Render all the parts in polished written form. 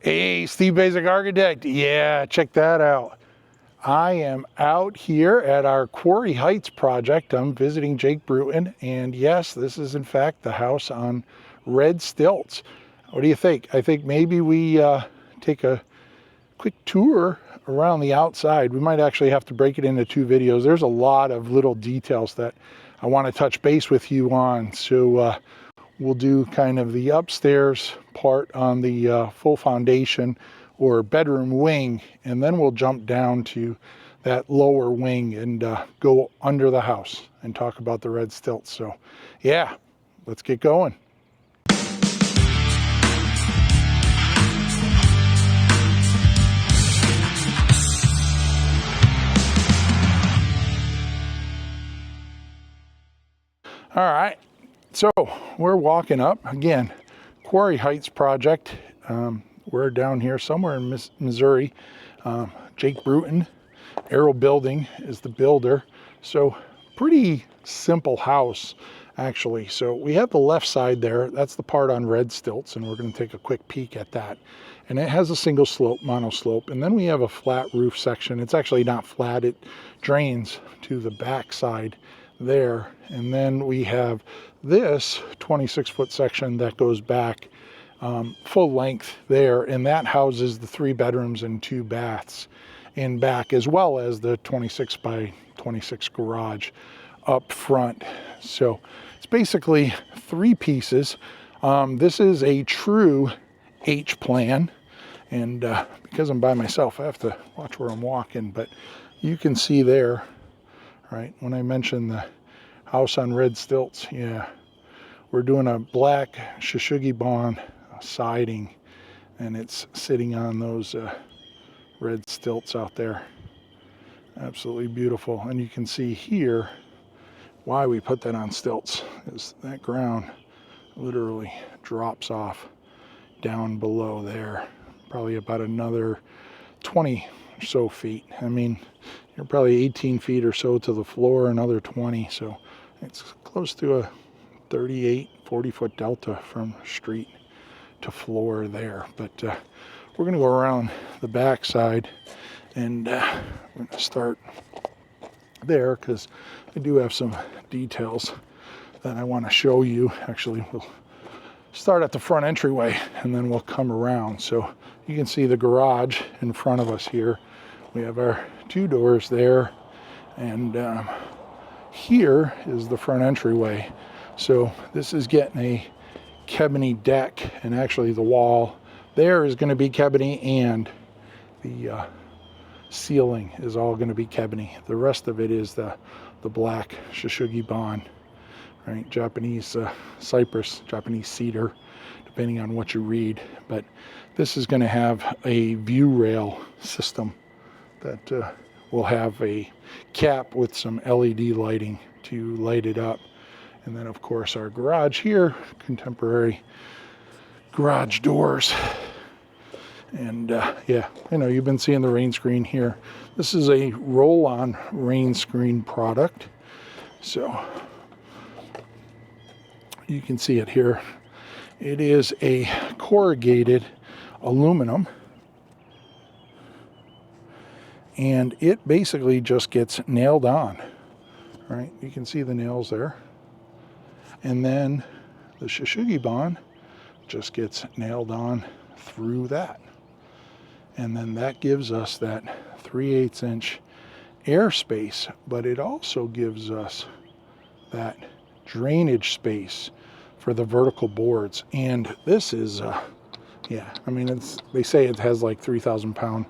Hey, Steve Basic Architect. Yeah, check that out. I am out here at our Quarry Heights project. I'm visiting Jake Bruton, and yes, this is in fact the house on red stilts. What do you think? I think maybe we take a quick tour around the outside. We might actually have to break it into two videos. There's a lot of little details that I want to touch base with you on. So we'll do kind of the upstairs part on the full foundation or bedroom wing, and then we'll jump down to that lower wing and go under the house and talk about the red stilts. So yeah, let's get going. All right, so we're walking up again, Quarry Heights project. We're down here somewhere in Missouri. Jake Bruton, Arrow Building is the builder. So pretty simple house actually. So we have the left side there, that's the part on red stilts, and we're going to take a quick peek at that. And it has a single slope, monoslope, and then we have a flat roof section. It's actually not flat, it drains to the back side there. And then we have this 26-foot section that goes back full length there, and that houses the 3 bedrooms and 2 baths in back, as well as the 26 by 26 garage up front. So it's basically 3 pieces. This is a true H plan, and because I'm by myself, I have to watch where I'm walking, but you can see there, right, when I mentioned the house on red stilts, yeah, we're doing a black Shishugibon siding, and it's sitting on those red stilts out there. Absolutely beautiful. And you can see here why we put that on stilts, is that ground literally drops off down below there, probably about another 20 or so feet. I mean, you're probably 18 feet or so to the floor, another 20, so it's close to a 40 foot delta from street to floor there. But we're going to go around the back side, and we're going to start there because I do have some details that I want to show you. Actually, we'll start at the front entryway and then we'll come around. So you can see the garage in front of us here. We have our 2 doors there, and here is the front entryway. So this is getting a Kebney deck, and actually the wall there is going to be Kebney, and the ceiling is all going to be Kebney. The rest of it is the black Shishugibon, right? Japanese cypress, Japanese cedar, depending on what you read. But this is going to have a view rail system that will have a cap with some LED lighting to light it up. And then of course our garage here, contemporary garage doors. And yeah, I know you've been seeing the rain screen here. This is a roll-on rain screen product. So you can see it here. It is a corrugated aluminum, and it basically just gets nailed on, right? You can see the nails there. And then the Shishugibon just gets nailed on through that. And then that gives us that 3/8 inch airspace, but it also gives us that drainage space for the vertical boards. And this is, yeah, I mean, they say it has like 3,000 pound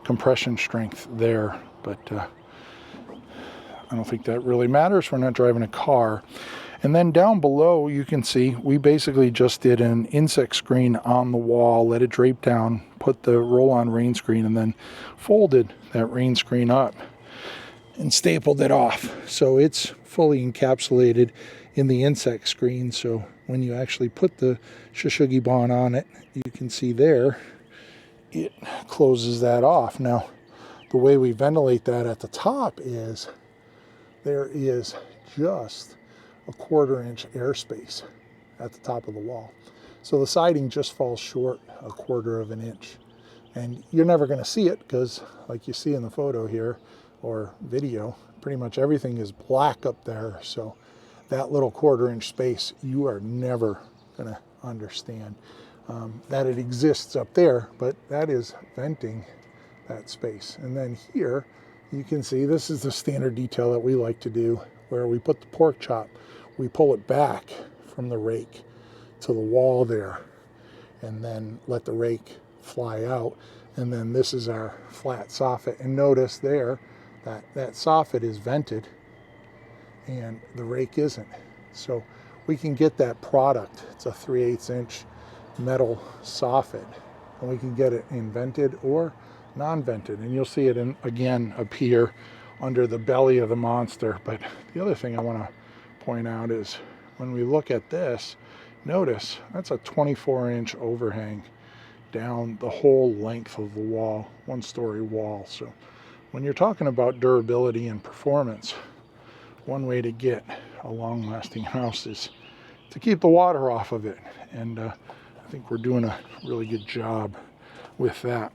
compression strength there, but I don't think that really matters. We're not driving a car. And then down below, you can see we basically just did an insect screen on the wall, let it drape down, put the roll-on rain screen, and then folded that rain screen up and stapled it off. So it's fully encapsulated in the insect screen. So when you actually put the Shishugibon on it, you can see there, it closes that off. Now, the way we ventilate that at the top is there is just a 1/4 inch airspace at the top of the wall. So the siding just falls short 1/4 of an inch. And you're never going to see it because, like you see in the photo here or video, pretty much everything is black up there. So that little 1/4 inch space, you are never going to understand that it exists up there, but that is venting that space. And then here you can see this is the standard detail that we like to do, where we put the pork chop, we pull it back from the rake to the wall there, and then let the rake fly out. And then this is our flat soffit. And notice there that that soffit is vented and the rake isn't. So we can get that product. It's a 3/8 inch metal soffit, and we can get it in vented or non-vented. And you'll see it in, again, up here under the belly of the monster. But the other thing I want to point out is when we look at this, notice that's a 24-inch overhang down the whole length of the wall, 1-story wall. So when you're talking about durability and performance, one way to get a long-lasting house is to keep the water off of it. And I think we're doing a really good job with that.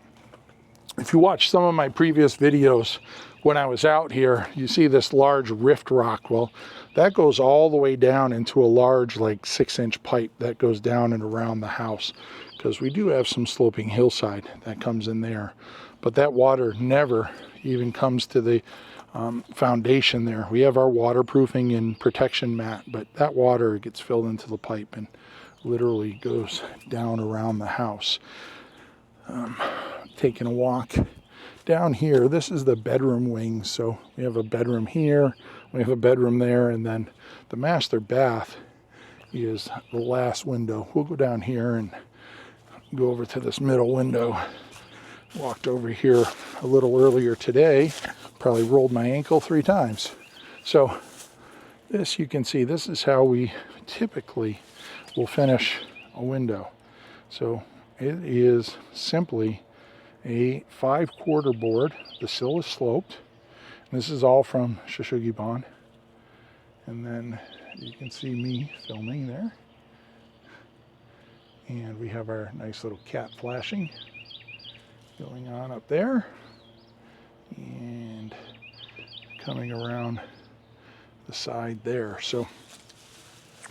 If you watch some of my previous videos when I was out here, you see this large rift rock. Well, that goes all the way down into a large, like 6-inch pipe that goes down and around the house, because we do have some sloping hillside that comes in there. But that water never even comes to the foundation there. We have our waterproofing and protection mat, but that water gets filled into the pipe and literally goes down around the house. Taking a walk down here, this is the bedroom wing. So we have a bedroom here, we have a bedroom there, and then the master bath is the last window. We'll go down here and go over to this middle window. Walked over here a little earlier today, probably rolled my ankle 3 times. So this, you can see, this is how we typically will finish a window. So it is simply a 5/4 board. The sill is sloped. This is all from Shishugibon. And then you can see me filming there. And we have our nice little cat flashing going on up there. And coming around the side there. So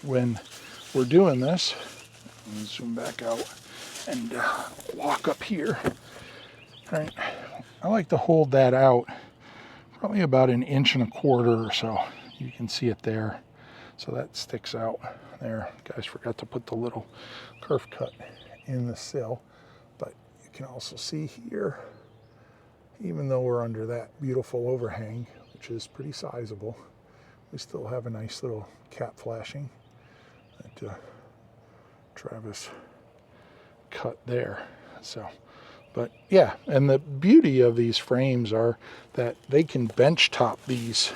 when we're doing this, let me zoom back out and walk up here. All right, I like to hold that out probably about 1.25 inches or so. You can see it there. So that sticks out there. Guys, forgot to put the little kerf cut in the sill, but you can also see here, even though we're under that beautiful overhang, which is pretty sizable, we still have a nice little cat flashing that Travis cut there. So, but yeah, and the beauty of these frames are that they can bench top these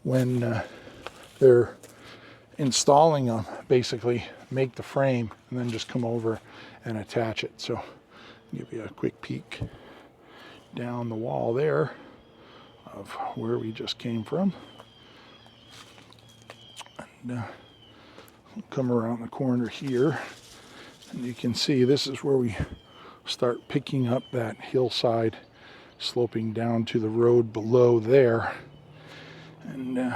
when they're installing them. Basically make the frame and then just come over and attach it. So I'll give you a quick peek down the wall there of where we just came from, and come around the corner here, and you can see this is where we start picking up that hillside sloping down to the road below there. And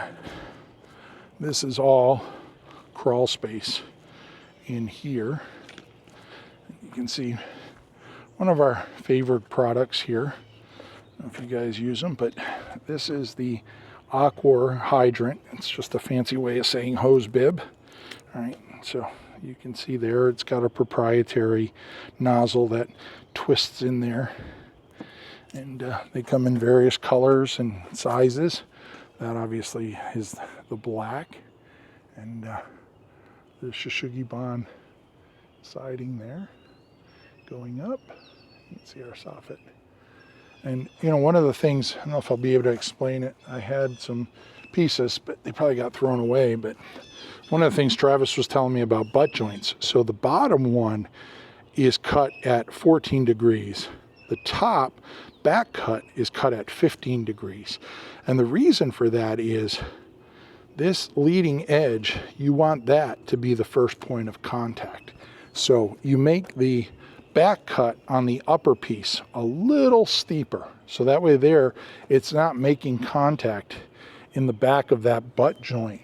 this is all crawl space in here. You can see one of our favorite products here. I don't know if you guys use them, but this is the Aqua hydrant. It's just a fancy way of saying hose bib. All right, so you can see there it's got a proprietary nozzle that twists in there, and they come in various colors and sizes. That obviously is the black, and the Shishugibon siding there going up. You can see our soffit. And you know, one of the things, I don't know if I'll be able to explain it, I had some pieces, but they probably got thrown away, but one of the things Travis was telling me about butt joints. So the bottom one is cut at 14 degrees. The top back cut is cut at 15 degrees. And the reason for that is this leading edge, you want that to be the first point of contact. So you make the back cut on the upper piece a little steeper. So that way there, it's not making contact in the back of that butt joint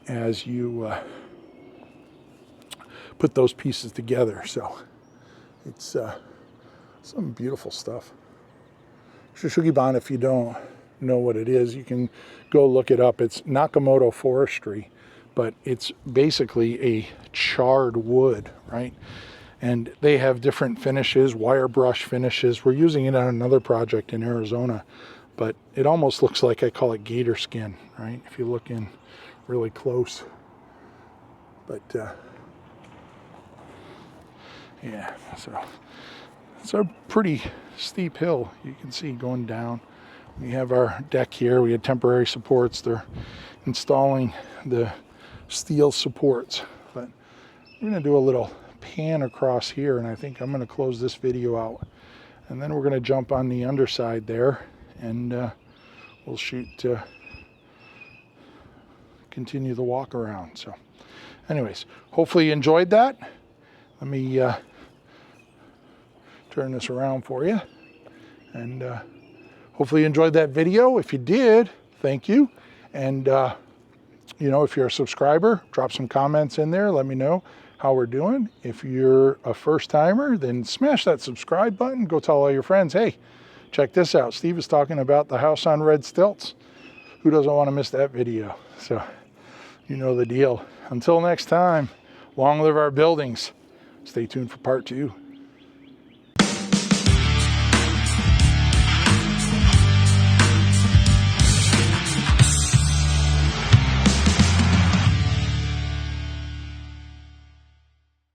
as you put those pieces together. So it's some beautiful stuff. Shushugiban, if you don't know what it is, you can go look it up. It's Nakamoto Forestry, but it's basically a charred wood, right? And they have different finishes, wire brush finishes. We're using it on another project in Arizona, but it almost looks like, I call it gator skin, right? If you look in really close. But yeah, so it's a pretty steep hill you can see going down. We have our deck here. We had temporary supports. They're installing the steel supports, but we're going to do a little pan across here, and I think I'm going to close this video out, and then we're going to jump on the underside there, and we'll shoot continue the walk around. So anyways, hopefully you enjoyed that. Let me turn this around for you, and hopefully you enjoyed that video. If you did, thank you. And you know, if you're a subscriber, drop some comments in there. Let me know how we're doing. If you're a first timer, then smash that subscribe button. Go tell all your friends, hey, check this out. Steve is talking about the house on red stilts. Who doesn't want to miss that video? So you know the deal. Until next time, long live our buildings. Stay tuned for part 2.